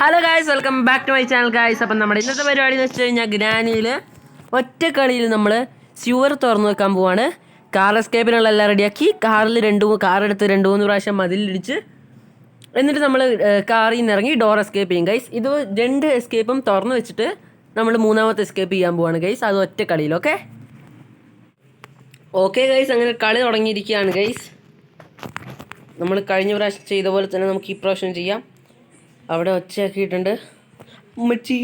Hello guys, welcome back to my channel guys. അപ്പം നമ്മുടെ ഇന്നത്തെ പരിപാടി എന്ന് വെച്ച് കഴിഞ്ഞാൽ ഗ്രാനിയിൽ ഒറ്റ കളിയിൽ നമ്മൾ സ്യൂവർ തുറന്നു വെക്കാൻ പോവാണ്. കാർ എസ്കേപ്പിനുള്ള എല്ലാം റെഡിയാക്കി കാറെടുത്ത് 2-3 പ്രാവശ്യം മതിലിടിച്ച് എന്നിട്ട് നമ്മൾ കാറിൽ നിന്ന് ഇറങ്ങി ഡോർ എസ്കേപ്പ് ചെയ്യും ഗൈസ്. ഇത് 2 എസ്കേപ്പും തുറന്നു വെച്ചിട്ട് നമ്മൾ 3ാമത്തെ എസ്കേപ്പ് ചെയ്യാൻ പോവാണ് ഗൈസ്. അത് ഒറ്റ കളിയിൽ. ഓക്കെ ഗൈസ്, അങ്ങനെ കളി തുടങ്ങിയിരിക്കുകയാണ് ഗൈസ്. നമ്മൾ കഴിഞ്ഞ പ്രാവശ്യം ചെയ്ത പോലെ തന്നെ നമുക്ക് ഈ പ്രാവശ്യം ചെയ്യാം. അവിടെ ഒച്ചയാക്കിയിട്ടുണ്ട് ഉമ്മച്ചി.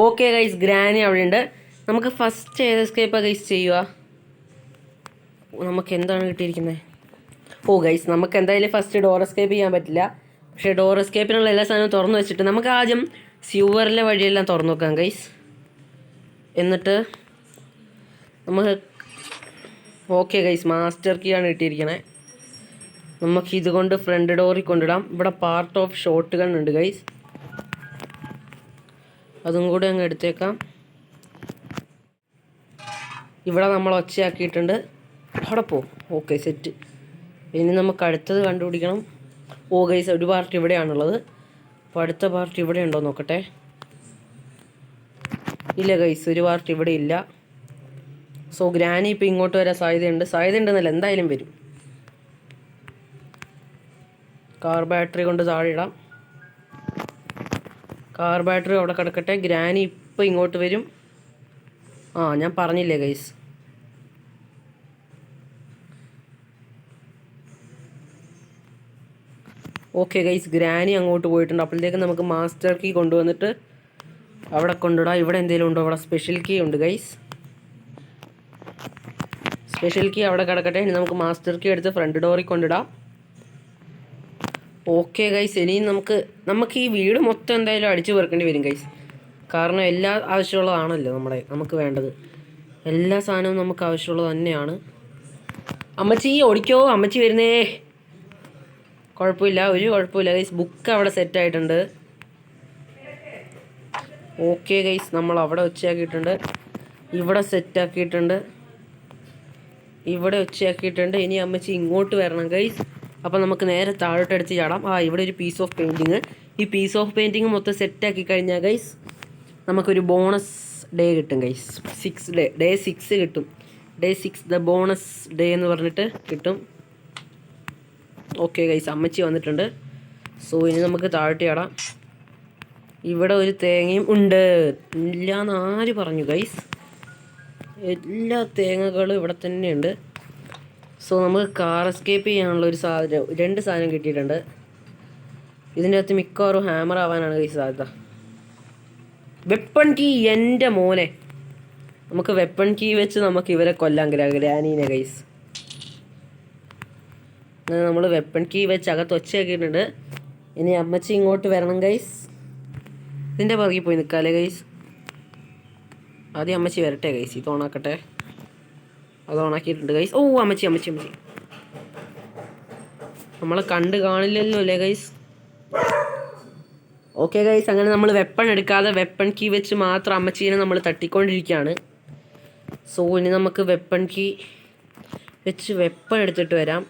ഓക്കെ ഗൈസ്, ഗ്രാനി അവിടെ ഉണ്ട്. നമുക്ക് ഫസ്റ്റ് ഏത് എസ്കേപ്പാണ് ഗൈസ് ചെയ്യുക? നമുക്ക് എന്താണ് കിട്ടിയിരിക്കുന്നത്? ഗൈസ്, നമുക്ക് എന്തായാലും ഫസ്റ്റ് ഡോർ എസ്കേപ്പ് ചെയ്യാൻ പറ്റില്ല. പക്ഷേ ഡോർ എസ്കേപ്പിനുള്ള എല്ലാ സാധനവും തുറന്നു വെച്ചിട്ട് നമുക്ക് ആദ്യം സ്യൂവറിലെ വഴിയെല്ലാം തുറന്നു വെക്കാം ഗൈസ്. എന്നിട്ട് നമുക്ക് ഓക്കെ ഗൈസ്, മാസ്റ്റർ കീ ആണ് കിട്ടിയിരിക്കണേ. നമുക്ക് ഇതുകൊണ്ട് ഫ്രണ്ട് ഡോറിൽ കൊണ്ടിടാം. ഇവിടെ പാർട്ട് ഓഫ് ഷോട്ട് ഗൺ ഉണ്ട് ഗൈസ്, അതും കൂടെ അങ്ങ് എടുത്തേക്കാം. ഇവിടെ നമ്മൾ ഒച്ചയാക്കിയിട്ടുണ്ട്. അവിടെ പോവും. Okay, set. ഇനി നമുക്ക് അടുത്തത് കണ്ടുപിടിക്കണം. ഗൈസ്, ഒരു പാർട്ട് ഇവിടെയാണുള്ളത്. അപ്പോൾ അടുത്ത പാർട്ട് ഇവിടെ ഉണ്ടോ നോക്കട്ടെ. ഇല്ല ഗൈസ്, ഒരു പാർട്ട് ഇവിടെ ഇല്ല. സോ ഗ്രാനി ഇപ്പോൾ ഇങ്ങോട്ട് വരാൻ സാധ്യതയുണ്ടെന്നല്ല, എന്തായാലും വരും. കാർ ബാറ്ററി കൊണ്ട് താഴെ ഇടാം. കാർ ബാറ്ററി അവിടെ കിടക്കട്ടെ. ഗ്രാനി ഇപ്പോൾ ഇങ്ങോട്ട് വരും. ഞാൻ പറഞ്ഞില്ലേ ഗൈസ്. ഓക്കെ ഗൈസ്, ഗ്രാനി അങ്ങോട്ട് പോയിട്ടുണ്ട്. അപ്പോഴത്തേക്കും നമുക്ക് മാസ്റ്റർ കീ കൊണ്ടുവന്നിട്ട് അവിടെ കൊണ്ടിടാം. ഇവിടെ എന്തെങ്കിലും ഉണ്ടോ? അവിടെ സ്പെഷ്യൽ കീ ഉണ്ട് ഗൈസ്. സ്പെഷ്യൽ കീ അവിടെ കിടക്കട്ടെ. ഇനി നമുക്ക് മാസ്റ്റർ കീ എടുത്ത് ഫ്രണ്ട് ഡോറിൽ കൊണ്ടിടാം. ഓക്കെ ഗൈസ്, ഇനി നമുക്ക് ഈ വീട് മൊത്തം എന്തായാലും അടിച്ചു പെറുക്കേണ്ടി വരും ഗൈസ്. കാരണം എല്ലാ ആവശ്യമുള്ളതാണല്ലോ നമുക്ക് വേണ്ടത്. എല്ലാ സാധനവും നമുക്ക് ആവശ്യമുള്ളത് തന്നെയാണ്. അമ്മച്ചി ഓടിക്കോ, അമ്മച്ചി വരുന്നേ. ഒരു കുഴപ്പമില്ല ഗൈസ്. ബുക്ക് അവിടെ സെറ്റായിട്ടുണ്ട്. ഓക്കെ ഗൈസ്, നമ്മൾ അവിടെ ഒച്ചയാക്കിയിട്ടുണ്ട്. ഇവിടെ സെറ്റാക്കിയിട്ടുണ്ട്. ഇവിടെ ഒച്ചയാക്കിയിട്ടുണ്ട്. ഇനി അമ്മച്ചി ഇങ്ങോട്ട് വരണം ഗൈസ്. അപ്പോൾ നമുക്ക് നേരെ താഴോട്ടെടുത്ത് ചാടാം. ഇവിടെ ഒരു പീസ് ഓഫ് പെയിൻറ്റിങ്. ഈ പീസ് ഓഫ് പെയിൻറ്റിങ് മൊത്തം സെറ്റാക്കി കഴിഞ്ഞാൽ ഗൈസ് നമുക്കൊരു ബോണസ് ഡേ കിട്ടും ഗൈസ്. ഡേ 6 കിട്ടും. ഡേ 6 ദ ബോണസ് ഡേ എന്ന് പറഞ്ഞിട്ട് കിട്ടും. ഓക്കെ ഗൈസ്, അമ്മച്ചി വന്നിട്ടുണ്ട്. സോ ഇനി നമുക്ക് താഴോട്ട് ചാടാം. ഇവിടെ ഒരു തേങ്ങയും ഉണ്ട്. ഇല്ലയെന്ന് ആര് പറഞ്ഞു ഗൈസ്? എല്ലാ തേങ്ങകളും ഇവിടെ തന്നെയുണ്ട്. സോ നമുക്ക് കാർ എസ്കേപ്പ് ചെയ്യാനുള്ള 2 സാധനം കിട്ടിയിട്ടുണ്ട്. ഇതിൻ്റെ അകത്ത് മിക്കവാറും ഹാമർ ആവാനാണ് ഗൈസ് സാധ്യത. വെപ്പൺ കീ, എൻ്റെ മോനെ. നമുക്ക് വെപ്പൺ കീ വെച്ച് നമുക്ക് ഇവരെ കൊല്ലാൻ ഗ്രാനീനെ ഗൈസ്. നമ്മൾ വെപ്പൺ കീ വെച്ച് അകത്ത് ഒച്ചയാക്കിയിട്ടുണ്ട്. ഇനി അമ്മച്ചി ഇങ്ങോട്ട് വരണം ഗൈസ്. ഇതിൻ്റെ പുറകിൽ പോയി നിൽക്കാല്ലേ ഗൈസ്. ആദ്യം അമ്മച്ചി വരട്ടെ ഗൈസ്. ഇത് ഓണാക്കട്ടെ. അത് ഓണാക്കിയിട്ടുണ്ട് ഗൈസ്. അമ്മച്ചി നമ്മളെ കണ്ട് കാണില്ലല്ലോ അല്ലേ ഗൈസ്? ഓക്കെ ഗൈസ്, അങ്ങനെ നമ്മൾ വെപ്പൺ എടുക്കാതെ വെപ്പൺ കീ വെച്ച് മാത്രം അമ്മച്ചീനെ നമ്മൾ തട്ടിക്കൊണ്ടിരിക്കുകയാണ്. സോ ഇനി നമുക്ക് വെപ്പൺ കീ വെച്ച് വെപ്പൺ എടുത്തിട്ട് വരാം.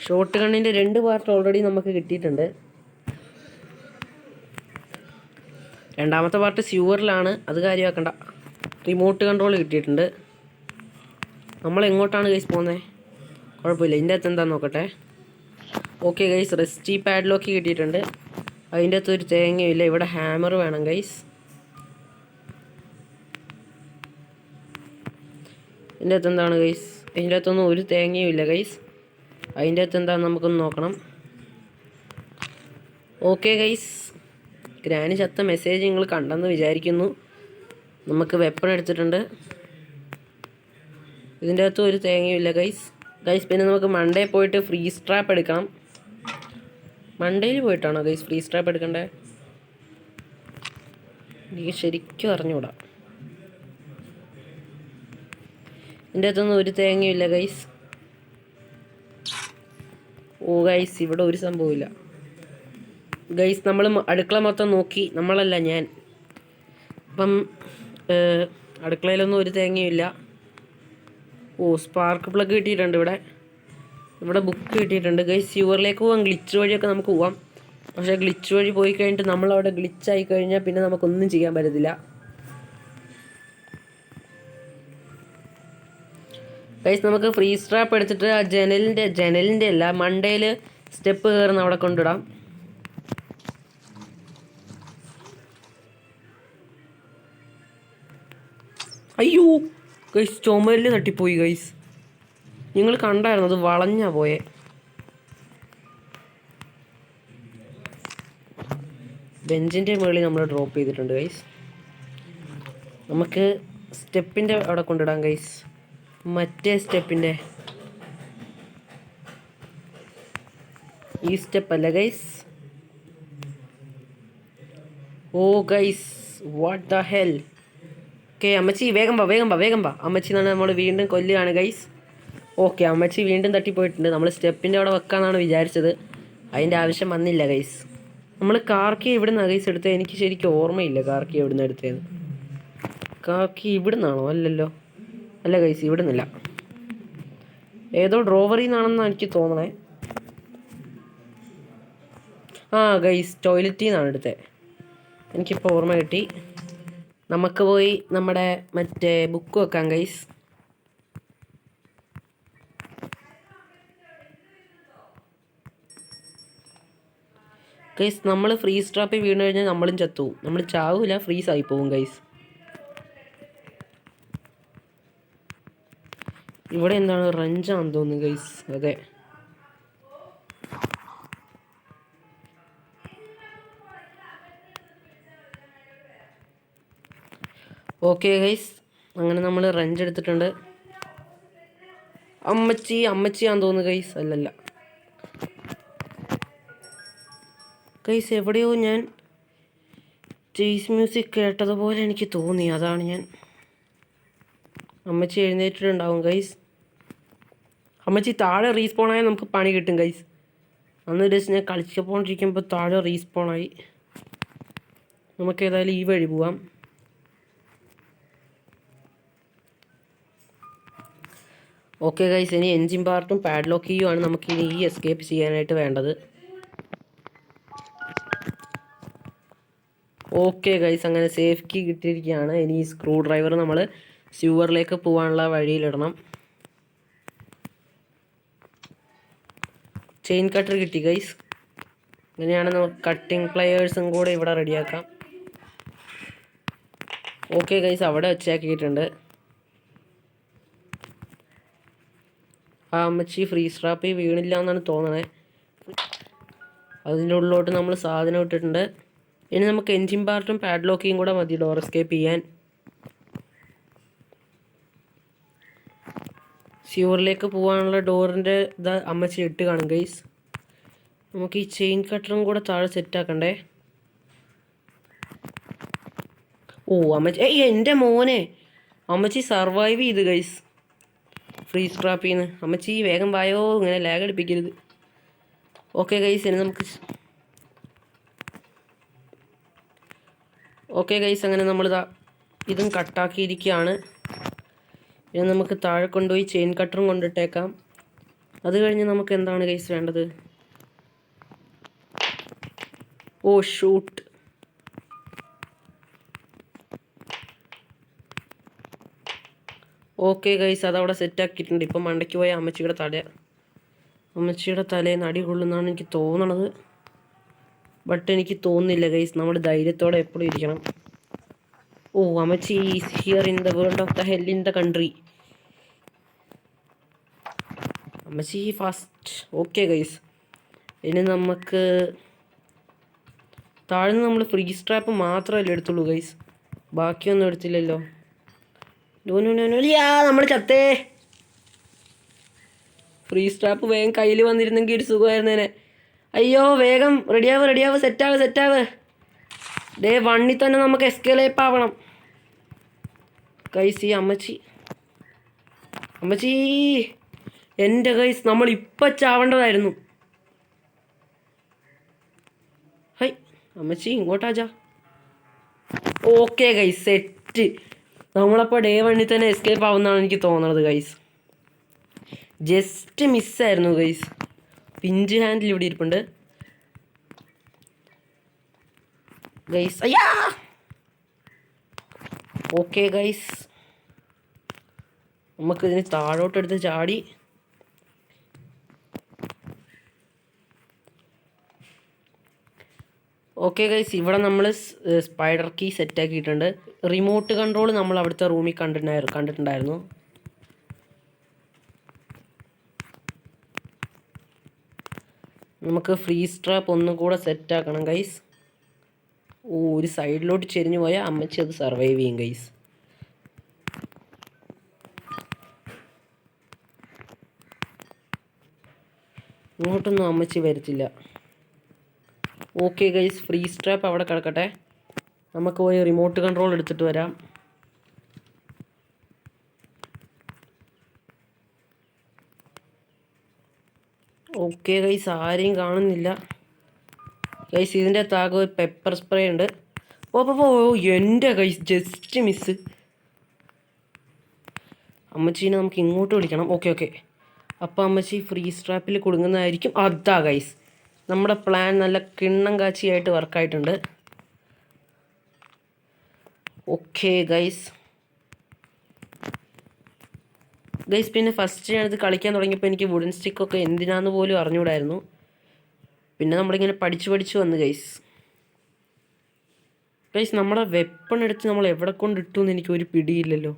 ഷോട്ട് ഗണ്ണിൻ്റെ 2 പാർട്ട് ഓൾറെഡി നമുക്ക് കിട്ടിയിട്ടുണ്ട്. 2ാമത്തെ പാർട്ട് സ്യൂവറിലാണ്. അത് കാര്യമാക്കണ്ട. റിമോട്ട് കൺട്രോൾ കിട്ടിയിട്ടുണ്ട്. നമ്മൾ എങ്ങോട്ടാണ് ഗൈസ് പോകുന്നത്? കുഴപ്പമില്ല, ഇതിൻ്റെ അകത്ത് എന്താണെന്ന് നോക്കട്ടെ. ഓക്കെ ഗൈസ്, റെസ്റ്റി പാഡ്ലോക്ക് കിട്ടിയിട്ടുണ്ട്. അതിൻ്റെ അകത്ത് ഒരു തേങ്ങയില്ല. ഇവിടെ ഹാമർ വേണം ഗൈസ്. ഇതിൻ്റെ അകത്ത് എന്താണ് ഗൈസ്? ഇതിൻ്റെ അകത്തൊന്നും ഒരു തേങ്ങയും ഇല്ല ഗൈസ്. അതിൻ്റെ അകത്ത് എന്താണെന്ന് നമുക്കൊന്ന് നോക്കണം. ഓക്കെ ഗൈസ്, ഗ്രാനി ചത്ത മെസ്സേജ് നിങ്ങൾ കണ്ടെന്ന് വിചാരിക്കുന്നു. നമുക്ക് വെപ്പൺ എടുത്തിട്ടുണ്ട്. ഇതിൻ്റെ അകത്ത് ഒരു തേങ്ങയും ഇല്ല ഗൈസ്. പിന്നെ നമുക്ക് മണ്ടേ പോയിട്ട് ഫ്രീസ് ട്രാപ്പ് എടുക്കണം. മണ്ടയിൽ പോയിട്ടാണോ ഗൈസ് ഫ്രീസ് ട്രാപ്പ് എടുക്കണ്ടേ? എനിക്ക് ശരിക്കും അറിഞ്ഞുകൂടാ. ഇതിൻ്റെ അകത്തൊന്നും ഒരു തേങ്ങയും ഇല്ല ഗൈസ്. ഗൈസ്, ഇവിടെ ഒരു സംഭവമില്ല ഗൈസ്. നമ്മൾ അടുക്കള മൊത്തം നോക്കി. നമ്മളല്ല, ഞാൻ. അപ്പം അടുക്കളയിലൊന്നും ഒരു തേങ്ങയും ഇല്ല. സ്പാർക്ക് പ്ലഗ് കിട്ടിയിട്ടുണ്ട് ഇവിടെ. ഇവിടെ ബുക്ക് കിട്ടിയിട്ടുണ്ട് ഗൈസ്. സ്യൂവറിലേക്ക് പോകാം, ഗ്ലിച്ച് വഴിയൊക്കെ നമുക്ക് പോവാം. പക്ഷേ ഗ്ലിച്ച് വഴി പോയി കഴിഞ്ഞിട്ട് നമ്മളവിടെ ഗ്ലിച്ചായി കഴിഞ്ഞാൽ പിന്നെ നമുക്കൊന്നും ചെയ്യാൻ പറ്റത്തില്ല. ഗൈസ് നമുക്ക് ഫ്രീസ് ട്രാപ്പ് എടുത്തിട്ട് ആ ജനലിൻ്റെ അല്ല മണ്ടയിൽ സ്റ്റെപ്പ് കയറുന്ന അവിടെ കൊണ്ടിടാം. അയ്യോ ഗൈസ്, ചുമരിൽ തട്ടിപ്പോയി ഗൈസ്. നിങ്ങൾ കണ്ടായിരുന്നു, അത് വളഞ്ഞാ പോയെ. ബെഞ്ചിൻ്റെ മുകളിൽ നമ്മൾ ഡ്രോപ്പ് ചെയ്തിട്ടുണ്ട് ഗൈസ്. നമുക്ക് സ്റ്റെപ്പിൻ്റെ അവിടെ കൊണ്ടിടാം ഗൈസ്. മറ്റേ സ്റ്റെപ്പിൻ്റെ ഈ സ്റ്റെപ്പ് അല്ല guys. Oh guys, what the hell. Okay അമ്മച്ചി വേഗം വാ. അമ്മച്ചി എന്നാണ് നമ്മൾ വീണ്ടും കൊല്ലുകയാണ് ഗൈസ്. ഓക്കെ അമ്മച്ചി വീണ്ടും തട്ടിപ്പോയിട്ടുണ്ട്. നമ്മൾ സ്റ്റെപ്പിൻ്റെ അവിടെ വെക്കാമെന്നാണ് വിചാരിച്ചത്. അതിൻ്റെ ആവശ്യം വന്നില്ല ഗൈസ്. നമ്മൾ കാർക്കി എവിടെ നിന്നാണ് ഗൈസ് എടുത്തത്? എനിക്ക് ശരിക്കും ഓർമ്മയില്ല കാർക്കി എവിടെ നിന്ന് എടുത്തത്. കാർക്കി ഇവിടെ നിന്നാണോ? അല്ലല്ലോ, അല്ല ഗൈസ്, ഇവിടെ നിന്നില്ല. ഏതോ ഡ്രോവറിൽ നിന്നാണെന്നാണ് എനിക്ക് തോന്നണേ. ആ ഗൈസ്, ടോയ്ലറ്റിൽ നിന്നാണ് എടുത്തത്. എനിക്കിപ്പോൾ ഓർമ്മ കിട്ടി. നമുക്ക് പോയി നമ്മുടെ മറ്റേ ബുക്ക് വെക്കാം ഗൈസ്. ഗൈസ് നമ്മൾ ഫ്രീസ് ട്രാപ്പിൽ വീണ് കഴിഞ്ഞാൽ നമ്മളും ചത്തുപോകും. നമ്മൾ ചാവില്ല, ഫ്രീസായി പോവും ഗൈസ്. ഇവിടെ എന്താണ് റഞ്ചാന്ന് തോന്നുന്നു ഗൈസ്. അതെ, ഓക്കെ ഗൈസ്, അങ്ങനെ നമ്മൾ റഞ്ച് എടുത്തിട്ടുണ്ട്. അമ്മച്ചിയാന്ന് തോന്നുന്നു ഗൈസ്. അല്ലല്ല ഗൈസ്, എവിടെയോ ഞാൻ ചേസ് മ്യൂസിക് കേട്ടതുപോലെ എനിക്ക് തോന്നി. അതാണ് ഞാൻ. അമ്മച്ചി എഴുന്നേറ്റിട്ടുണ്ടാവും ഗൈസ്. അമ്മച്ചി താഴെ റീസ്പോണായാൽ നമുക്ക് പണി കിട്ടും ഗൈസ്. അന്ന് ജസ്റ്റ് ഞാൻ കളിച്ചപ്പോണ്ടിരിക്കുമ്പോൾ താഴെ റീസ്പോണായി. നമുക്ക് ഏതായാലും ഈ വഴി പോവാം. ഓക്കെ ഗൈസ്, ഇനി എൻജിൻ പാർട്ടും പാഡ്ലോക്ക് കീയുമാണ് നമുക്ക് ഇനി ഈ എസ്കേപ്പ് ചെയ്യാനായിട്ട് വേണ്ടത്. ഓക്കെ ഗൈസ്, അങ്ങനെ സേഫ് കീ കിട്ടിയിരിക്കുകയാണ്. ഇനി ഈ സ്ക്രൂ ഡ്രൈവർ നമ്മൾ സ്യൂവറിലേക്ക് പോകാനുള്ള വഴിയിലിടണം. ചെയിൻ കട്ടർ കിട്ടി ഗൈസ്. ഇങ്ങനെയാണ് നമുക്ക് കട്ടിങ് പ്ലെയേഴ്സും കൂടെ ഇവിടെ റെഡിയാക്കാം. ഓക്കെ ഗൈസ്, അവിടെ വെച്ചാക്കിയിട്ടുണ്ട്. ആ അമ്മച്ചി ഫ്രീസ് ട്രാപ്പിൽ വീണില്ല എന്നാണ് തോന്നണേ. അതിൻ്റെ ഉള്ളിലോട്ട് നമ്മൾ സാധനം ഇട്ടിട്ടുണ്ട്. ഇനി നമുക്ക് എൻജിൻ പാർട്ടും പാഡ്ലോക്കിയും കൂടെ മതി ഡോർ എസ്കേപ്പ് ചെയ്യാൻ. സ്യൂറിലേക്ക് പോകാനുള്ള ഡോറിൻ്റെ ഇത് അമ്മച്ചി ഇട്ട് കാണും ഗൈസ്. നമുക്ക് ഈ ചെയിൻ കട്ടറും കൂടെ താഴെ സെറ്റാക്കണ്ടേ. ഓ അമ്മച്ചി, എൻ്റെ മോനെ, അമ്മച്ചി സർവൈവ് ചെയ്ത് ഗൈസ് ഫ്രീസ് ട്രാപ്പിൽ നിന്ന്. അമ്മച്ചി വേഗം വായോ, ഇങ്ങനെ ലാഗ് അടിപ്പിക്കരുത്. ഓക്കെ ഗൈസ്, ഇനി നമുക്ക് അങ്ങനെ നമ്മളിതാ ഇതും കട്ടാക്കിയിരിക്കുകയാണ്. ഇനി നമുക്ക് താഴെ കൊണ്ടുപോയി ചെയിൻ കട്ടറും കൊണ്ടിട്ടേക്കാം. അത് കഴിഞ്ഞ് നമുക്ക് എന്താണ് ഗൈസ് വേണ്ടത്? ഓ ഷൂട്ട്. ഓക്കെ ഗൈസ്, അതവിടെ സെറ്റാക്കിയിട്ടുണ്ട്. ഇപ്പം മണ്ടയ്ക്ക് പോയ അമ്മച്ചിയുടെ തലയിൽ നടി കൊള്ളുന്നതാണ് എനിക്ക് തോന്നണത്. ബട്ട് എനിക്ക് തോന്നുന്നില്ല ഗൈസ്. നമ്മൾ ധൈര്യത്തോടെ എപ്പോഴും ഇരിക്കണം. ഓ അമ്മച്ചി is here in the world of the hell in the country. അമ്മച്ചി ഫാസ്റ്റ്. ഓക്കെ ഗൈസ്, ഇനി നമുക്ക് താഴ്ന്ന് നമ്മൾ ഫ്രീസ് ട്രാപ്പ് മാത്രമല്ലേ എടുത്തുള്ളൂ ഗൈസ്, ബാക്കിയൊന്നും എടുത്തില്ലല്ലോ. നമ്മൾ ചത്തേ. ഫ്രീസ് ട്രാപ്പ് വേഗം കയ്യിൽ വന്നിരുന്നെങ്കിൽ ഒരു സുഖമായിരുന്നേനെ. അയ്യോ വേഗം റെഡിയാവ്, സെറ്റാവ്. ഡേ വണ്ണിൽ തന്നെ നമുക്ക് എസ്കേലേപ്പ് ആവണം ഗൈസ്. ഈ അമ്മച്ചി എൻ്റെ ഗൈസ്, നമ്മൾ ഇപ്പം ചാവേണ്ടതായിരുന്നു. ഹൈ അമ്മച്ചി ഇങ്ങോട്ടാച്ചാ. Okay guys, set. നമ്മളപ്പോൾ ഡേ വണ്ണിൽ തന്നെ എസ്കേപ്പ് ആവുമെന്നാണ് എനിക്ക് തോന്നുന്നത് ഗൈസ്. ജസ്റ്റ് മിസ്സായിരുന്നു ഗൈസ്. പിഞ്ച് ഹാൻഡിൽ ഇവിടെ ഇരിപ്പുണ്ട് ഗൈസ്. അയ്യാ ഓക്കെ ഗൈസ്, നമുക്കിതിന് താഴോട്ടെടുത്ത് ചാടി ഓക്കെ ഗൈസ്, ഇവിടെ നമ്മൾ സ്പൈഡർ കീ സെറ്റാക്കിയിട്ടുണ്ട്. റിമോട്ട് കൺട്രോൾ നമ്മൾ അവിടുത്തെ റൂമിൽ കണ്ടിട്ടുണ്ടായിരുന്നു. നമുക്ക് ഫ്രീസ് ട്രാപ്പ് ഒന്നും കൂടെ സെറ്റാക്കണം ഗൈസ്. ഒരു സൈഡിലോട്ട് ചെരിഞ്ഞു പോയാൽ അമ്മച്ചി അത് സർവൈവ് ചെയ്യും ഗൈസ്. ഇങ്ങോട്ടൊന്നും അമ്മച്ചി വരത്തില്ല. ഓക്കെ ഗൈസ്, ഫ്രീസ് ട്രാപ്പ് അവിടെ കിടക്കട്ടെ. നമുക്ക് പോയി റിമോട്ട് കൺട്രോൾ എടുത്തിട്ട് വരാം. ഓക്കെ ഗൈസ്, ആരെയും കാണുന്നില്ല ഗൈസ്. ഇതിൻ്റെ താഴെ പെപ്പർ സ്പ്രേ ഉണ്ട്. എൻ്റെ ഗൈസ് ജസ്റ്റ് മിസ്. അമ്മച്ചീനെ നമുക്ക് ഇങ്ങോട്ട് വിളിക്കണം. ഓക്കെ. അപ്പോൾ അമ്മച്ചി ഫ്രീസ് ട്രാപ്പിൽ കുടുങ്ങുന്നതായിരിക്കും. അതാ ഗൈസ്, നമ്മുടെ പ്ലാൻ നല്ല കിണ്ണം കാച്ചിയായിട്ട് വർക്കായിട്ടുണ്ട്. ഓക്കെ ഗൈസ്, പിന്നെ ഫസ്റ്റ് ഞാനത് കളിക്കാൻ തുടങ്ങിയപ്പോൾ എനിക്ക് വുഡൻ സ്റ്റിക്കൊക്കെ എന്തിനാന്ന് പോലും അറിഞ്ഞുകൂടായിരുന്നു. പിന്നെ നമ്മളിങ്ങനെ പഠിച്ചു വന്നു ഗൈസ്. നമ്മുടെ വെപ്പൺ എടുത്ത് നമ്മൾ എവിടെ കൊണ്ടിട്ടു എന്ന് എനിക്ക് ഒരു പിടിയില്ലല്ലോ.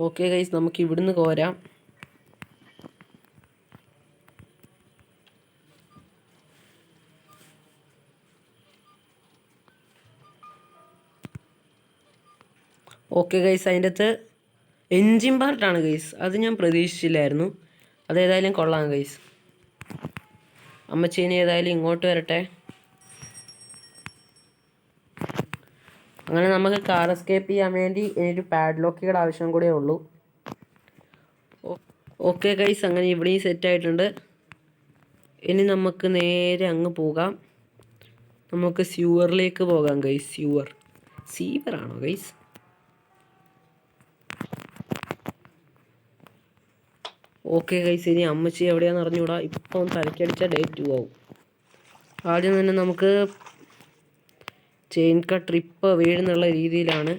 ഓക്കെ ഗൈസ്, നമുക്ക് ഇവിടുന്ന് കോരാം. ഓക്കെ ഗൈസ്, അതിൻ്റെ അകത്ത് എൻജിൻ പാർട്ടാണ് ഗൈസ്. അത് ഞാൻ പ്രതീക്ഷിച്ചില്ലായിരുന്നു. അതേതായാലും കൊള്ളാം ഗൈസ്. അമ്മച്ചീനെ ഏതായാലും ഇങ്ങോട്ട് വരട്ടെ. അങ്ങനെ നമുക്ക് കാർ എസ്കേപ്പ് ചെയ്യാൻ വേണ്ടി ഇനിയൊരു പാഡ്ലോക്കുകളുടെ ആവശ്യം കൂടെ ഉള്ളൂ. ഓക്കെ ഗൈസ്, അങ്ങനെ ഇവിടെയും സെറ്റായിട്ടുണ്ട്. ഇനി നമുക്ക് നേരെ അങ്ങ് പോകാം. നമുക്ക് സ്യൂവറിലേക്ക് പോകാം ഗൈസ്. സീവറാണോ ഗൈസ്? ഓക്കെ ഗൈസ്, ഇനി അമ്മച്ചി എവിടെയാണെന്ന് അറിഞ്ഞുകൂടാ. ഇപ്പം തലക്കടിച്ചാൽ ഡേ 2 ആവും. ആദ്യം തന്നെ നമുക്ക് ചെയിൻ കട്ട് ട്രിപ്പ് വീഴുന്നുള്ള രീതിയിലാണ്.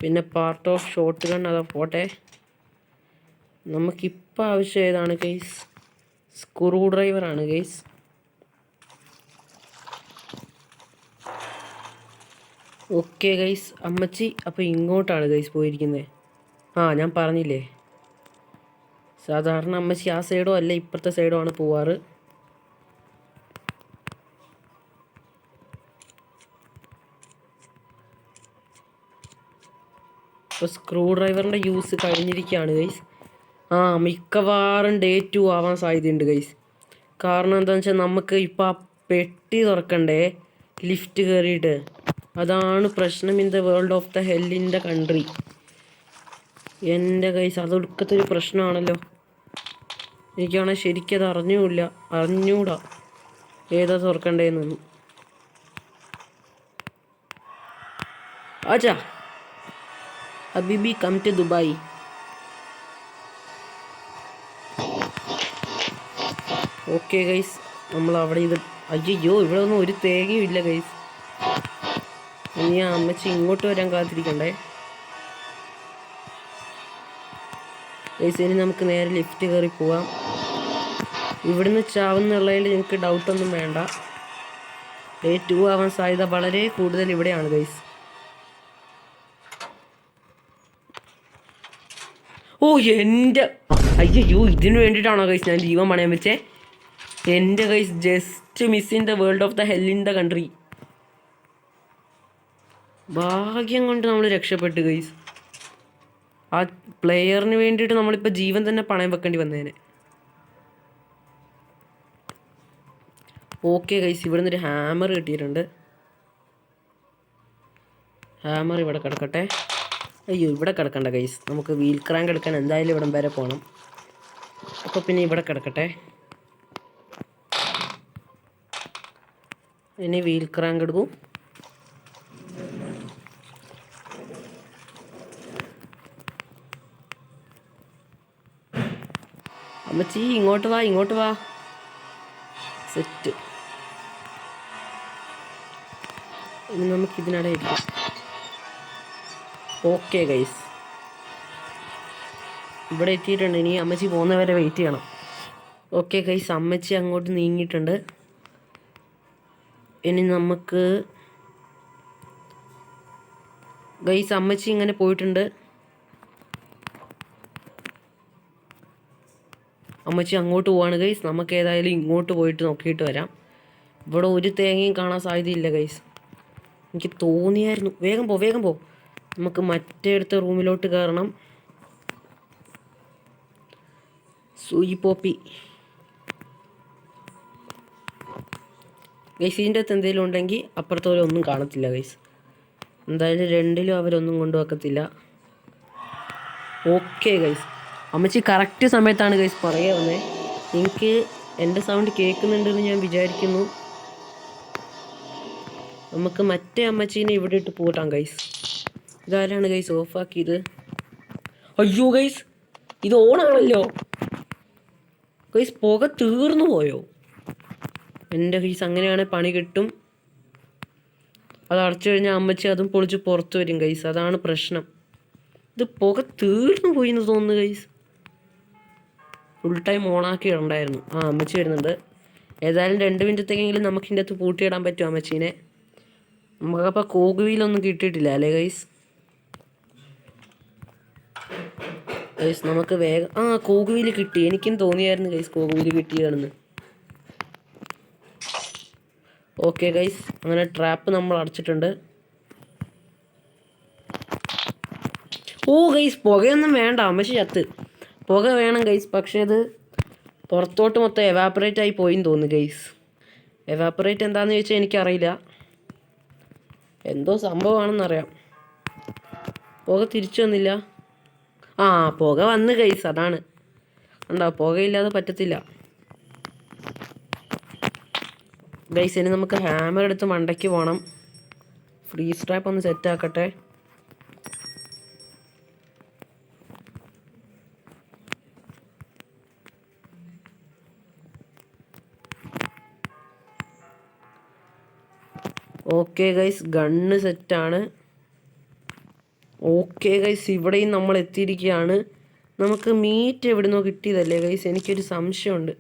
പിന്നെ പാർട്ട് ഓഫ് ഷോട്ട് ഗൺ അതാ പോട്ടെ. നമുക്കിപ്പോൾ ആവശ്യം ഏതാണ് ഗൈസ്? സ്ക്രൂ ഡ്രൈവറാണ് ഗൈസ്. ഓക്കെ ഗൈസ്, അമ്മച്ചി അപ്പോൾ ഇങ്ങോട്ടാണ് ഗൈസ് പോയിരിക്കുന്നത്. ഞാൻ പറഞ്ഞില്ലേ, സാധാരണ അമ്മച്ചി ആ സൈഡോ അല്ല ഇപ്പുറത്തെ സൈഡോ ആണ് പോവാറ്. ഇപ്പോൾ സ്ക്രൂ ഡ്രൈവറിൻ്റെ യൂസ് കഴിഞ്ഞിരിക്കുകയാണ് ഗൈസ്. മിക്കവാറും ഡേ 2 ആവാൻ സാധ്യതയുണ്ട് ഗൈസ്. കാരണം എന്താണെന്ന് വെച്ചാൽ നമുക്ക് ഇപ്പോൾ ആ പെട്ടി തുറക്കണ്ടേ ലിഫ്റ്റ് കയറിയിട്ട്. അതാണ് പ്രശ്നം. In the world of the hell in the country. എൻ്റെ ഗൈസ് അതൊടുക്കത്തൊരു പ്രശ്നമാണല്ലോ. എനിക്കാണെങ്കിൽ ശരിക്കത് അറിഞ്ഞൂടാ ഏതാ തുറക്കണ്ടേന്നൊന്നും. ആച്ചാ ഹബീബി come to Dubai. Okay guys, നമ്മൾ അവിടെ അയ്യോ ഇവിടെ ഒന്നും ഒരു തേങ്ങയും ഇല്ല ഗൈസ്. ഇനി ആ അമ്മച്ചി ഇങ്ങോട്ട് വരാൻ കാത്തിരിക്കണ്ടേ ഗൈസ്. ഇനി നമുക്ക് നേരെ ലിഫ്റ്റ് കയറി പോവാം. ഇവിടുന്ന് ചാവുന്നുള്ളതിൽ നിങ്ങൾക്ക് ഡൗട്ടൊന്നും വേണ്ട. ഡേ 2 ആവാൻ സാധ്യത വളരെ കൂടുതൽ ഇവിടെയാണ് ഗൈസ്. എൻ്റെ അയ്യോ, ഇതിന് വേണ്ടിയിട്ടാണോ ഗൈസ് ഞാൻ ജീവൻ പണയാൻ വെച്ചേ? എൻ്റെ guys just miss in the world of the hell in the country. ഭാഗ്യം കൊണ്ട് നമ്മൾ രക്ഷപ്പെട്ടു ഗൈസ്. ആ പ്ലെയറിന് വേണ്ടിയിട്ട് നമ്മളിപ്പോൾ ജീവൻ തന്നെ പണയം വെക്കേണ്ടി വന്നേനെ. ഓക്കെ ഗൈസ്, ഇവിടെ നിന്നൊരു ഹാമർ കിട്ടിയിട്ടുണ്ട്. ഹാമർ ഇവിടെ കിടക്കട്ടെ. അയ്യോ, ഇവിടെ കിടക്കണ്ട ഗൈസ്. നമുക്ക് വീൽ ക്രാങ്ക് എടുക്കാൻ എന്തായാലും ഇവിടം വരെ പോകണം. അപ്പോൾ പിന്നെ ഇവിടെ കിടക്കട്ടെ. ഇനി വീൽ ക്രാങ്ക് എടുക്കും. അമ്മച്ചി ഇങ്ങോട്ട് വാ, ഇങ്ങോട്ട് വാ. സെറ്റ്. ഇനി നമുക്കിതിനിടെ ഇരിക്കാം. ഓക്കെ ഗൈസ്, ഇവിടെ എത്തിയിട്ടുണ്ട്. ഇനി അമ്മച്ചി പോകുന്നവരെ വെയിറ്റ് ചെയ്യണം. ഓക്കെ ഗൈസ്, അമ്മച്ചി അങ്ങോട്ട് നീങ്ങിയിട്ടുണ്ട്. ഇനി നമുക്ക് ഗൈസ് അമ്മച്ചി ഇങ്ങനെ പോയിട്ടുണ്ട്. അമ്മച്ചി അങ്ങോട്ട് പോവാണ് ഗൈസ്. നമുക്ക് ഏതായാലും ഇങ്ങോട്ട് പോയിട്ട് നോക്കിയിട്ട് വരാം. ഇവിടെ ഒരു തേങ്ങയും കാണാൻ സാധ്യതയില്ല ഗൈസ്. എനിക്ക് തോന്നിയായിരുന്നു. വേഗം പോ, വേഗം പോ. നമുക്ക് മറ്റേ അടുത്ത റൂമിലോട്ട് കയറണം. സൂയി പോപ്പി ഗൈസ്. ഇതിൻ്റെ അകത്ത് എന്തെങ്കിലും ഉണ്ടെങ്കിൽ അപ്പുറത്തോലെ ഒന്നും കാണത്തില്ല ഗൈസ്. എന്തായാലും രണ്ടിലും അവരൊന്നും കൊണ്ടുവെക്കത്തില്ല. ഓക്കെ ഗൈസ്, അമ്മച്ചി കറക്റ്റ് സമയത്താണ് ഗൈസ് പറയുക വന്നേ. എനിക്ക് എൻ്റെ സൗണ്ട് കേൾക്കുന്നുണ്ടെന്ന് ഞാൻ വിചാരിക്കുന്നു. നമുക്ക് മറ്റേ അമ്മച്ചീനെ ഇവിടെ ഇട്ട് പോട്ടാം ഗൈസ്. ഇതാരാണ് ഗൈസ് ഓഫാക്കിയത്? അയ്യോ ഗൈസ്, ഇത് ഓണാണല്ലോ ഗൈസ്. പുക തീർന്നു പോയോ എൻ്റെ ഗൈസ്? അങ്ങനെയാണെങ്കിൽ പണി കിട്ടും. അത് അടച്ചു കഴിഞ്ഞാൽ അമ്മച്ചി അതും പൊളിച്ച് പുറത്ത് വരും ഗൈസ്. അതാണ് പ്രശ്നം. ഇത് പുക തീർന്നു പോയി എന്ന് തോന്നുന്നു ഗൈസ്. ഫുൾ ടൈം ഓണാക്കി ഇടണ്ടായിരുന്നു. അമ്മച്ചി വരുന്നുണ്ട്. ഏതായാലും 2 മിനിറ്റത്തേക്കെങ്കിലും നമുക്ക് ഇതിൻ്റെ അകത്ത് പൂട്ടിയിടാൻ പറ്റും അമ്മച്ചീനെ. നമുക്കപ്പോൾ കോകുവിലൊന്നും കിട്ടിയിട്ടില്ല അല്ലേ ഗൈസ്? ഗൈസ് നമുക്ക് വേഗം കോകുവിൽ കിട്ടി. എനിക്കും തോന്നിയായിരുന്നു ഗൈസ് കോകുവിൽ കിട്ടിയാണെന്ന്. ഓക്കെ ഗൈസ്, അങ്ങനെ ട്രാപ്പ് നമ്മൾ അടച്ചിട്ടുണ്ട്. ഓ ഗൈസ്, പുകയൊന്നും വേണ്ട, അമ്മച്ചി ചത്ത്. പുക വേണം ഗൈസ്, പക്ഷേ അത് പുറത്തോട്ട് മൊത്തം എവാപ്പറേറ്റ് ആയി പോയിന്ന് തോന്നുന്നു ഗൈസ്. എവാപ്പറേറ്റ് എന്താണെന്ന് ചോദിച്ചാൽ എനിക്കറിയില്ല. എന്തോ സംഭവമാണെന്നറിയാം. പുക തിരിച്ചു വന്നില്ല. പുക വന്ന് ഗൈസ്, അതാണ്. ഉണ്ടോ, പുകയില്ലാതെ പറ്റത്തില്ല ഗൈസ്. ഇനി നമുക്ക് ഹാമർ എടുത്ത് മണ്ടയ്ക്ക് പോകണം. ഫ്രീസ് ട്രാപ്പ് ഒന്ന് സെറ്റ് ആക്കട്ടെ. ഓക്കെ ഗൈസ്, ഗണ്ണ് സെറ്റാണ്. ഓക്കെ ഗൈസ്, ഇവിടെയും നമ്മൾ എത്തിയിരിക്കുകയാണ്. നമുക്ക് മീറ്റ് എവിടുന്നോ കിട്ടിയതല്ലേ ഗൈസ്? എനിക്കൊരു സംശയമുണ്ട്.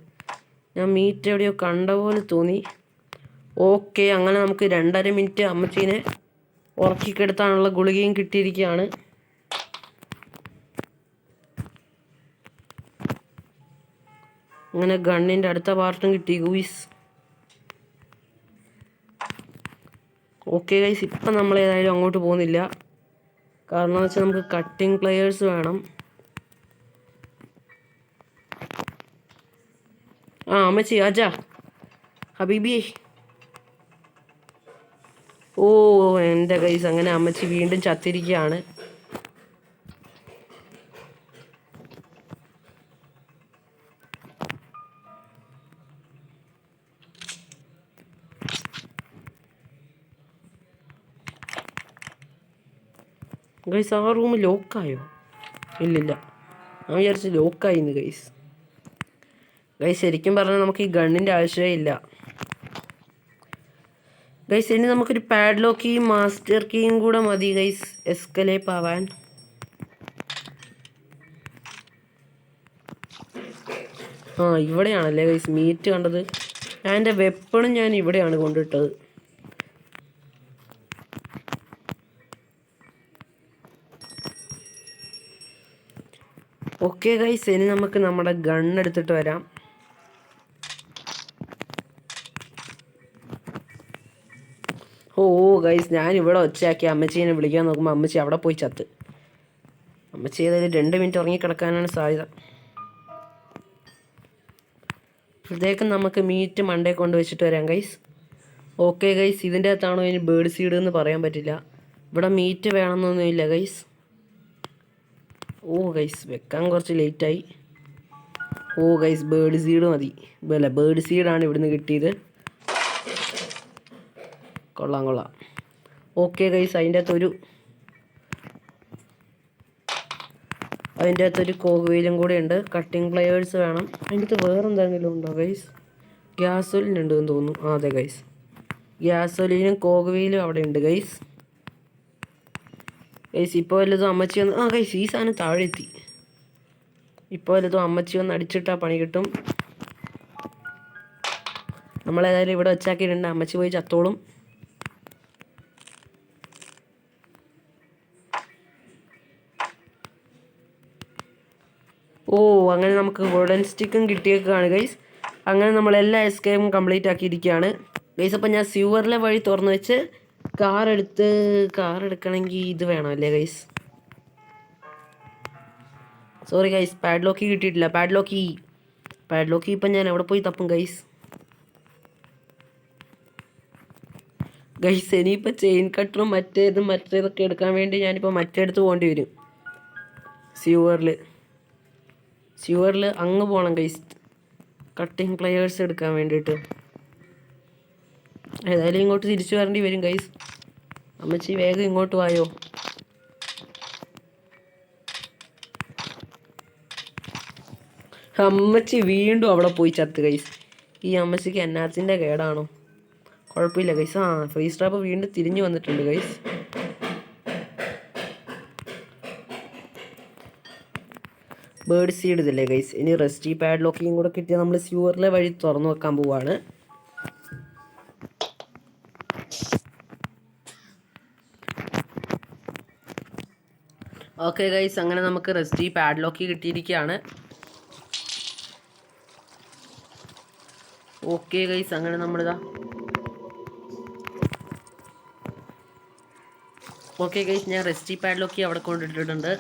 ഞാൻ മീറ്റ് എവിടെയോ കണ്ട പോലെ തോന്നി. ഓക്കെ, അങ്ങനെ നമുക്ക് 2.5 മിനിറ്റ് അമ്മച്ചീനെ ഉറക്കിക്കെടുത്താനുള്ള ഗുളികയും കിട്ടിയിരിക്കുകയാണ്. അങ്ങനെ ഗണ്ണിൻ്റെ അടുത്ത പാർട്ടും കിട്ടി ഗൂയിസ്. ഓക്കെ ഗൈസ്, ഇപ്പം നമ്മൾ ഏതായാലും അങ്ങോട്ട് പോകുന്നില്ല. കാരണം എന്ന് വെച്ചാൽ നമുക്ക് കട്ടിങ് പ്ലെയേഴ്സ് വേണം. അമ്മച്ചി ആജാ ഹബീബി. എൻ്റെ ഗൈസ്, അങ്ങനെ അമ്മച്ചി വീണ്ടും ചത്തിരിക്കുകയാണ്. ഗൈസ്, ആ റൂം ലോക്കായോ? ഇല്ലില്ല, ഞാൻ വിചാരിച്ച് ലോക്കായിന്ന് ഗൈസ്. ശരിക്കും പറഞ്ഞാൽ നമുക്ക് ഈ ഗണ്ണിൻ്റെ ആവശ്യമേ ഇല്ല ഗൈസ്. ഇനി നമുക്കൊരു പാഡ്ലോക്ക് കീയും മാസ്റ്റർ കീയും കൂടെ മതി ഗൈസ് എസ്കലേപ്പ് ആവാൻ. ഇവിടെയാണല്ലേ ഗൈസ് മീറ്റ് കണ്ടത്? ഞാൻ എൻ്റെ വെപ്പണും ഞാൻ ഇവിടെയാണ് കൊണ്ടിട്ടത്. ഓക്കെ ഗൈസ്, ഇനി നമുക്ക് നമ്മുടെ ഗണ്ണ് എടുത്തിട്ട് വരാം. ഗൈസ്, ഞാൻ ഇവിടെ ഒച്ചയാക്കി അമ്മച്ചീനെ വിളിക്കാൻ നോക്കുമ്പോൾ അമ്മച്ചി അവിടെ പോയി ചത്ത്. അമ്മച്ചി ഏതായാലും 2 മിനിറ്റ് ഉറങ്ങിക്കിടക്കാനാണ് സാധ്യത. ഇതേക്കും നമുക്ക് മീറ്റ് മണ്ടേ കൊണ്ട് വെച്ചിട്ട് വരാം ഗൈസ്. ഓക്കെ ഗൈസ്, ഇതിൻ്റെ അകത്താണോ ഇനി ബേർഡ് സീഡ് എന്ന് പറയാൻ പറ്റില്ല. ഇവിടെ മീറ്റ് വേണമെന്നൊന്നുമില്ല ഗൈസ്. ഗൈസ്, വെക്കാൻ കുറച്ച് ലേറ്റായി. ഗൈസ്, ബേർഡ് സീഡ് മതി. ബേർഡ് സീഡാണ് ഇവിടുന്ന് കിട്ടിയത്. കൊള്ളാം. ഓക്കെ ഗൈസ്, അതിൻ്റെ അകത്തൊരു അതിൻ്റെ അകത്തൊരു കോഗ് കൂടെ ഉണ്ട്. കട്ടിംഗ് പ്ലെയേഴ്സ് വേണം. അതിൻ്റെ അകത്ത് വേറെ എന്തെങ്കിലും ഉണ്ടോ ഗൈസ്? ഗ്യാസോലിൻ ഉണ്ടെന്ന് തോന്നുന്നു. അതെ ഗൈസ്, ഗ്യാസോലിനും കോഗ് വീലും അവിടെ ഉണ്ട് ഗൈസ്. ഗൈസ് ഇപ്പോൾ വല്ലതും അമ്മച്ചി വന്ന് ഗൈസ് ഈ സാധനം താഴെ എത്തി. ഇപ്പോൾ വല്ലതും അമ്മച്ചി വന്ന് അടിച്ചിട്ടാൽ പണി കിട്ടും. നമ്മളേതായാലും ഇവിടെ വെച്ചാക്കിയിട്ടുണ്ട്. അമ്മച്ചി പോയി ചത്തോളും. അങ്ങനെ നമുക്ക് ഗോൾഡൻ സ്റ്റിക്കും കിട്ടിയേക്കാണ് ഗൈസ്. അങ്ങനെ നമ്മൾ എല്ലാ എസ്കേപ്പും കംപ്ലീറ്റ് ആക്കിയിരിക്കുകയാണ് ഗൈസ്. അപ്പം ഞാൻ സ്യൂവറിലെ വഴി തുറന്ന് വെച്ച് കാർ എടുക്കണമെങ്കിൽ ഇത് വേണം അല്ലേ ഗൈസ്? സോറി ഗൈസ്, പാഡ്ലോക്കി കിട്ടിയിട്ടില്ല. പാഡ്ലോക്കി ഇപ്പം ഞാൻ എവിടെ പോയി തപ്പും ഗൈസ്? ഇനിയിപ്പോൾ ചെയിൻ കട്ടറും മറ്റേതൊക്കെ എടുക്കാൻ വേണ്ടി ഞാനിപ്പോൾ മറ്റേടത്ത് പോകേണ്ടി വരും. സ്യൂവറിൽ അങ്ങ് പോകണം ഗൈസ്, കട്ടിങ് പ്ലെയേഴ്സ് എടുക്കാൻ വേണ്ടിയിട്ട്. ഏതായാലും ഇങ്ങോട്ട് തിരിച്ചു വരേണ്ടി വരും ഗൈസ്. അമ്മച്ചി വേഗം ഇങ്ങോട്ട് വായോ. അമ്മച്ചി വീണ്ടും അവിടെ പോയി ചത്ത് ഗൈസ്. ഈ അമ്മച്ചിക്ക് എന്നാത്തിൻ്റെ കേടാണോ? കുഴപ്പമില്ല ഗൈസ്. ഫ്രീസ് ട്രാപ്പ് വീണ്ടും തിരിഞ്ഞു വന്നിട്ടുണ്ട് ഗൈസ്. ബേർഡ് സീഡ് ഇതല്ലേ ഗൈസ്? ഇനി റെസ്റ്റി പാഡ്ലോക്കിയും കൂടെ കിട്ടിയാൽ നമ്മൾ സ്യൂവറിലെ വഴി തുറന്നു വെക്കാൻ പോവാണ്. ഓക്കെ ഗൈസ്, അങ്ങനെ നമുക്ക് റെസ്റ്റി പാഡ്ലോക്കി കിട്ടിയിരിക്കുകയാണ്. ഓക്കെ ഗൈസ്, അങ്ങനെ നമ്മളിതാ ഞാൻ റെസ്റ്റി പാഡ്ലോക്കി അവിടെ കൊണ്ടിട്ടിട്ടുണ്ട്.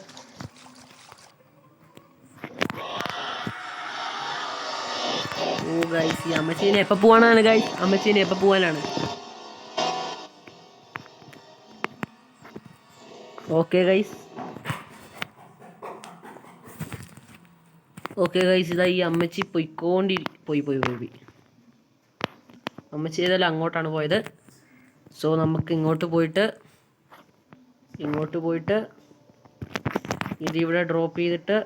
ഗൈസ്, ഈ അമ്മച്ചീനെ എപ്പോൾ പോകാനാണ് ഗൈസ്? ഓക്കെ ഗൈസ്, ഇതാ ഈ അമ്മച്ചി പോയി. അമ്മച്ചി ഏതായാലും അങ്ങോട്ടാണ് പോയത്. സോ നമുക്ക് ഇങ്ങോട്ട് പോയിട്ട് ഇതിവിടെ ഡ്രോപ്പ് ചെയ്തിട്ട്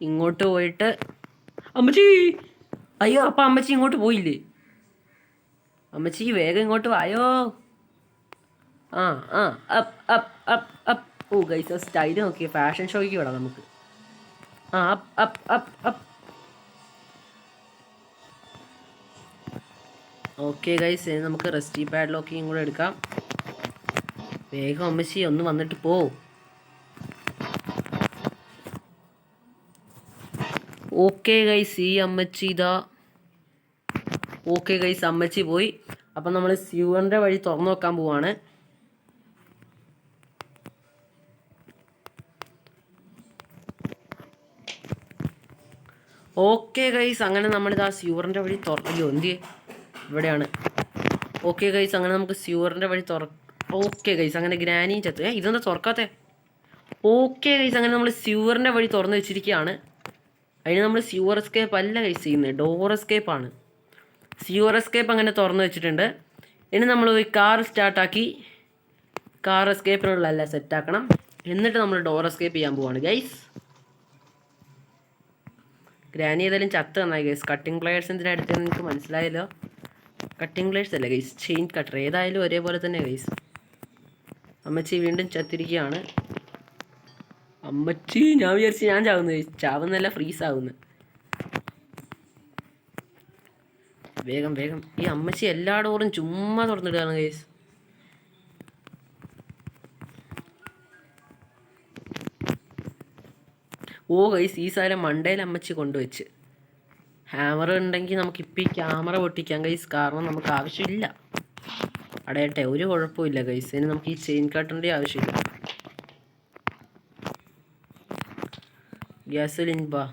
ഇങ്ങോട്ട് പോയിട്ട് അമ്മച്ചി, അയ്യോ അപ്പം അമ്മച്ചി ഇങ്ങോട്ട് പോയില്ലേ? അമ്മച്ചി വേഗം ഇങ്ങോട്ട് വായോ. ഗൈസ്, സ്റ്റൈല് നോക്കിയ ഫാഷൻ ഷോയ്ക്ക് വിടാം നമുക്ക്. ഓക്കെ ഗൈസ്, ഇനി നമുക്ക് റെസ്റ്റി പാഡ്ലോക്കിയും കൂടെ എടുക്കാം. വേഗം അമ്മച്ചി ഒന്ന് വന്നിട്ട് പോ. ഓക്കെ ഗൈസ്, ഈ അമ്മച്ചി ഇതാ. ഓക്കെ ഗൈസ്, അമ്മച്ചി പോയി. അപ്പം നമ്മൾ സ്യൂവറിൻ്റെ വഴി തുറന്നു നോക്കാൻ പോവാണ്. ഓക്കെ ഗൈസ്, അങ്ങനെ നമ്മളിതാ സ്യൂവറിൻ്റെ വഴി എന്തിയെ ഇവിടെയാണ്. ഓക്കെ ഗൈസ്, അങ്ങനെ നമുക്ക് സ്യൂവറിൻ്റെ വഴി ഓക്കെ ഗൈസ്, അങ്ങനെ ഗ്രാനിയും ചത്ത്. ഇതെന്താ തുറക്കാത്തെ? ഓക്കെ ഗൈസ്, അങ്ങനെ നമ്മൾ സ്യൂവറിൻ്റെ വഴി തുറന്ന് വെച്ചിരിക്കുകയാണ്. അതിന് നമ്മൾ സ്യൂവർ എസ്കേപ്പ് അല്ല ഗൈസ് ചെയ്യുന്നത്, ഡോർ എസ്കേപ്പാണ്. സ്യൂവർ എസ്കേപ്പ് അങ്ങനെ തുറന്ന് വെച്ചിട്ടുണ്ട്. ഇനി നമ്മൾ പോയി കാർ സ്റ്റാർട്ടാക്കി കാർ എസ്കേപ്പിനുള്ള സെറ്റാക്കണം. എന്നിട്ട് നമ്മൾ ഡോർ എസ്കേപ്പ് ചെയ്യാൻ പോവാണ് ഗൈസ്. ഗ്രാനി ഏതായാലും ചത്ത് നന്നായി ഗൈസ്. കട്ടിംഗ് പ്ലെയേഴ്സിൻ്റെ അടുത്ത് എനിക്ക് മനസ്സിലായല്ലോ. കട്ടിംഗ് പ്ലെയേഴ്സ് അല്ല ഗൈസ്, ചെയിൻ കട്ടർ. ഏതായാലും ഒരേപോലെ തന്നെ ഗൈസ്. അമ്മച്ചി വീണ്ടും ചത്തിരിക്കുകയാണ്. അമ്മച്ചി, ഞാൻ വിചാരിച്ചു ഞാൻ ചാവുന്നല്ല, ഫ്രീസ് ആവുന്നു. വേഗം ഈ അമ്മച്ചി എല്ലാ ഡോറും ചുമ്മാ തുറന്നിടുകയാണ് ഗൈസ്. ഗൈസ്, ഈ സാധനം മണ്ടയിൽ അമ്മച്ചി കൊണ്ടുവച്ച്. ഹാമർ ഉണ്ടെങ്കിൽ നമുക്കിപ്പോൾ ഈ ക്യാമറ പൊട്ടിക്കാം ഗൈസ്, കാരണം നമുക്ക് ആവശ്യമില്ല. അടയട്ടെ, ഒരു കുഴപ്പമില്ല ഗൈസ്. ഇനി നമുക്ക് ഈ ചെയിൻ കട്ടറിൻ്റെ ആവശ്യമില്ല. ഗ്യാസോലിൻ ബാ.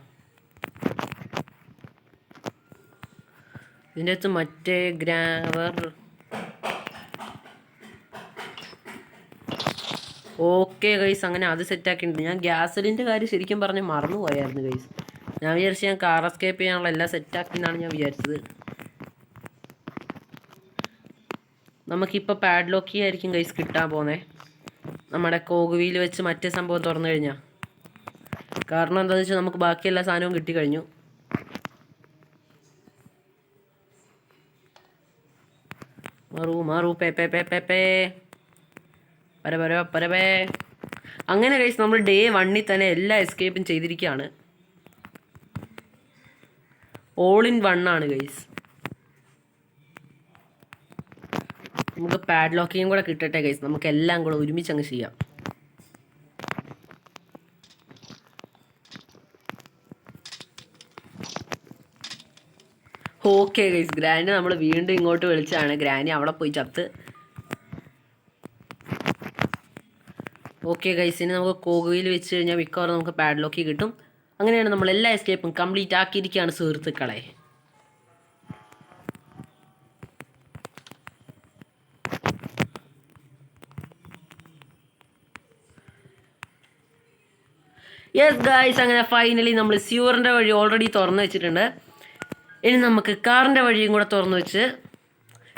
ഇതിൻ്റെ അകത്ത് മറ്റേ ഗ്രാവർ. ഓക്കെ ഗൈസ്, അങ്ങനെ അത് സെറ്റാക്കിയിട്ടുണ്ട്. ഞാൻ ഗ്യാസോലിൻ്റെ കാര്യം ശരിക്കും പറഞ്ഞ് മറന്നു പോയായിരുന്നു ഗൈസ്. ഞാൻ വിചാരിച്ചു ഞാൻ കാർ എസ്കേപ്പ് ചെയ്യാനുള്ള എല്ലാം സെറ്റാക്കിയെന്നാണ് ഞാൻ വിചാരിച്ചത്. നമുക്കിപ്പോൾ പാഡ്ലോക്കി ആയിരിക്കും ഗൈസ് കിട്ടാൻ പോകുന്നത്. നമ്മുടെ കോഗ് വീൽ വെച്ച് മറ്റേ സംഭവം തുറന്നു കഴിഞ്ഞാൽ കാരണം എന്താണെന്ന് വെച്ചാൽ നമുക്ക് ബാക്കി എല്ലാ സാധനവും കിട്ടിക്കഴിഞ്ഞു. മാറൂ പേ പേ പേ പേ പേ പരപേ. അങ്ങനെ ഗൈസ് നമ്മൾ ഡേ 1 തന്നെ എല്ലാ എസ്കേപ്പും ചെയ്തിരിക്കുകയാണ്. ഓൾ ഇൻ 1 ആണ് ഗൈസ്. നമുക്ക് പാഡ്ലോക്കിയും കൂടെ കിട്ടട്ടെ ഗൈസ്. നമുക്ക് എല്ലാം കൂടെ ഒരുമിച്ച് അങ്ങ് ചെയ്യാം. ഓക്കെ ഗൈസ്, ഗ്രാനി നമ്മൾ വീണ്ടും ഇങ്ങോട്ട് വിളിച്ചാണ്. ഗ്രാനി അവിടെ പോയി ചത്ത്. ഓക്കെ ഗൈസ്, ഇനി നമുക്ക് കോഗോയിൽ വെച്ച് കഴിഞ്ഞാൽ മിക്കവാറും നമുക്ക് പാഡ്ലോക്കി കിട്ടും. അങ്ങനെയാണ് നമ്മൾ എല്ലാ എസ്കേപ്പും കംപ്ലീറ്റ് ആക്കിയിരിക്കുകയാണ് സുഹൃത്തുക്കളെ. യെസ് ഗൈസ്, അങ്ങനെ ഫൈനലി നമ്മൾ സ്യൂറിൻ്റെ വഴി ഓൾറെഡി തുറന്നു വെച്ചിട്ടുണ്ട്. ഇനി നമുക്ക് കാറിൻ്റെ വഴിയും കൂടെ തുറന്നു വെച്ച്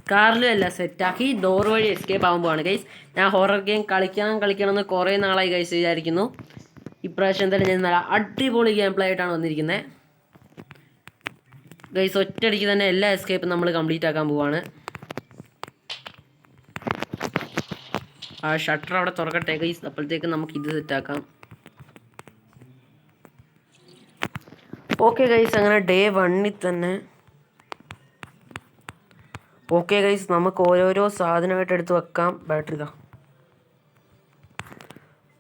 കാറിലും എല്ലാം സെറ്റാക്കി ഡോർ വഴി എസ്കേപ്പ് ആകുമ്പോഴാണ് ഗൈസ്. ഞാൻ ഹൊറർ ഗെയിം കളിക്കണമെന്ന് കുറേ നാളായി ഗൈസ് വിചാരിക്കുന്നു. ഇപ്രാവശ്യം എന്തായാലും ഞാൻ നല്ല അടിപൊളി ഗെയിം പ്ലേ ആയിട്ടാണ് വന്നിരിക്കുന്നത് ഗൈസ്. ഒറ്റയടിക്ക് തന്നെ എല്ലാ എസ്കേപ്പും നമ്മൾ കംപ്ലീറ്റ് ആക്കാൻ പോവാണ്. ആ ഷട്ടർ അവിടെ തുറക്കട്ടെ ഗൈസ്, അപ്പോഴത്തേക്ക് നമുക്ക് ഇത് സെറ്റാക്കാം. ഓക്കെ ഗൈസ്, അങ്ങനെ ഡേ 1 തന്നെ. ഓക്കെ ഗൈസ്, നമുക്ക് ഓരോരോ സാധനമായിട്ട് എടുത്ത് വെക്കാം. ബാറ്ററി ഇതാ.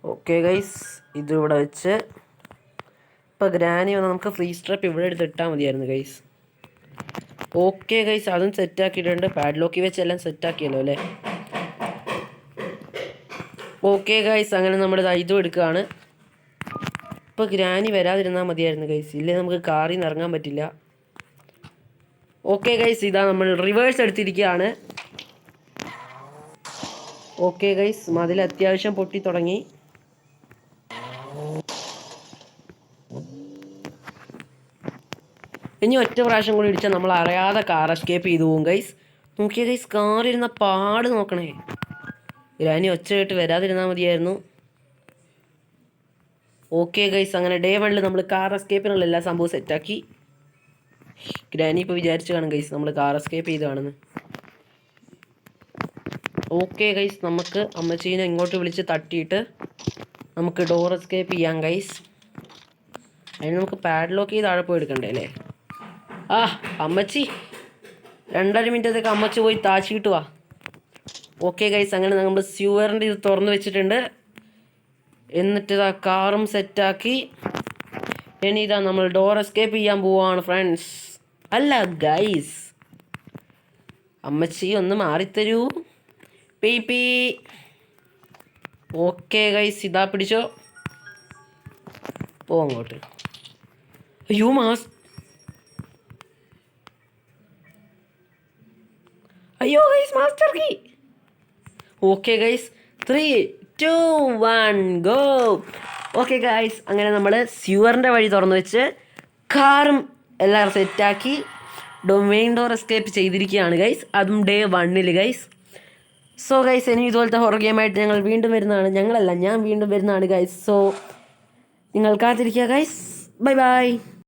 ഓക്കെ ഗൈസ്, ഇത് ഇവിടെ വെച്ച് ഇപ്പോൾ ഗ്രാനി വന്ന് നമുക്ക് ഫ്രീ സ്ട്രപ്പ് ഇവിടെ എടുത്ത് ഇട്ടാൽ മതിയായിരുന്നു ഗൈസ്. ഓക്കെ ഗൈസ്, അതും സെറ്റാക്കിയിട്ടുണ്ട്. പാഡ്ലോക്കി വെച്ച് എല്ലാം സെറ്റാക്കിയല്ലോ അല്ലേ. ഓക്കെ ഗൈസ്, അങ്ങനെ നമ്മൾ ഇതും എടുക്കുകയാണ്. ഇപ്പോൾ ഗ്രാനി വരാതിരുന്നാൽ മതിയായിരുന്നു ഗൈസ്, ഇല്ലേ നമുക്ക് കാറിൽ നിന്ന് ഇറങ്ങാൻ പറ്റില്ല. ഓക്കെ ഗൈസ്, ഇതാ നമ്മൾ റിവേഴ്സ് എടുത്തിരിക്കുകയാണ്. ഓക്കെ ഗൈസ്, മതിൽ അത്യാവശ്യം പൊട്ടി തുടങ്ങി. ഇനി ഒറ്റ പ്രാവശ്യം കൂടി ഇടിച്ചാൽ നമ്മൾ അറിയാതെ കാർ എസ്കേപ്പ് ചെയ്തു പോകും ഗൈസ്. നോക്കിയ ഗൈസ്, കാറിരുന്ന പാട് നോക്കണേ. ഗ്രാനി ഒച്ച കേട്ട് വരാതിരുന്നാൽ മതിയായിരുന്നു. ഓക്കെ ഗൈസ്, അങ്ങനെ ഡേ 1 നമ്മൾ കാർ എസ്കേപ്പിനുള്ള എല്ലാ സംഭവവും സെറ്റാക്കി. ഗ്രാനി ഇപ്പോൾ വിചാരിച്ചു കാണും ഗൈസ് നമ്മൾ കാർ എസ്കേപ്പ് ചെയ്തതാണെന്ന്. ഓക്കെ ഗൈസ്, നമുക്ക് അമ്മച്ചീനെ ഇങ്ങോട്ട് വിളിച്ച് തട്ടിയിട്ട് നമുക്ക് ഡോർ എസ്കേപ്പ് ചെയ്യാം ഗൈസ്. അതിന് നമുക്ക് പാഡ്ലോക്ക് ചെയ്ത് താഴെ പോയി എടുക്കണ്ടേ അല്ലേ. ആ അമ്മച്ചി 2.5 മിനിറ്റത്തേക്ക് അമ്മച്ചി പോയി താച്ചിട്ട് വാ. ഓക്കെ ഗൈസ്, അങ്ങനെ നമ്മൾ സ്യൂവറിൻ്റെ ഇത് തുറന്നു വെച്ചിട്ടുണ്ട്. എന്നിട്ട് ഇതാ കാറും സെറ്റാക്കി. ഇനി ഇതാ നമ്മൾ ഡോർ എസ്കേപ്പ് ചെയ്യാൻ പോവാണ് ഫ്രണ്ട്സ്. അല്ല ഗൈസ്, അമ്മച്ചി ഒന്ന് മാറിത്തരൂ പീ. ഓക്കെ ഗൈസ്, ഇതാ പിടിച്ചോ, പോ അങ്ങോട്ട്. അയ്യോ അയ്യോ guys, master key. Okay guys, 3, 2, 1 go. Okay guys, അങ്ങനെ നമ്മൾ സ്യൂവറിൻ്റെ വഴി തുറന്നു വെച്ച് കാറും എല്ലാം സെറ്റാക്കി മെയിൻ ഡോർ എസ്കേപ്പ് ചെയ്തിരിക്കുകയാണ് ഗൈസ്. അതും ഡേ 1 ഗൈസ്. സോ ഗൈസ്, ഇനി ഇതുപോലത്തെ ഹൊറർ ഗെയിമായിട്ട് ഞങ്ങൾ വീണ്ടും വരുന്നതാണ്. ഞാൻ വീണ്ടും വരുന്നതാണ് ഗൈസ്. സോ നിങ്ങൾ കാത്തിരിക്കുക ഗൈസ്. Bye bye.